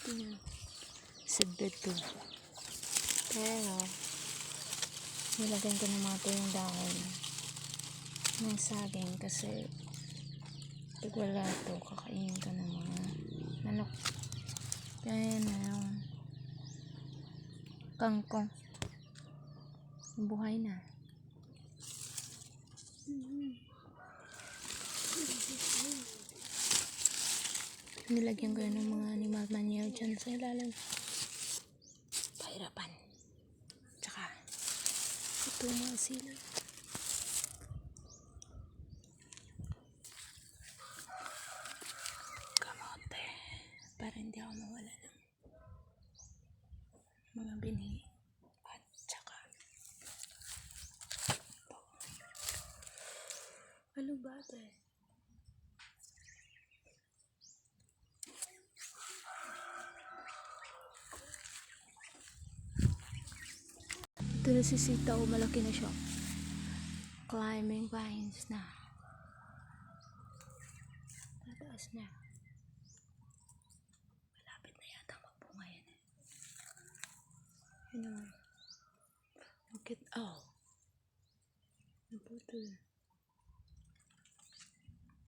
Tingnan. Seedbed to. Pero, nilagyan ko ng mga tuyong dahon ng saging kasi pag wala to, kakainin ka ng mga manok. Kaya na yung kangkong. Buhay na. Nilagyan ko ng mga animal manure dyan sa ilalim. Pahirapan. Tsaka, ito mga sila. Kamote. Para hindi ako mawala ng mga binhi. At tsaka, ito. Ano ba ito eh? Ito na si sitaw, malaki na siya. Climbing vines na. Tataas na. Malapit na yata magbunga yan eh. Yun naman. Look it, oh. Naputol.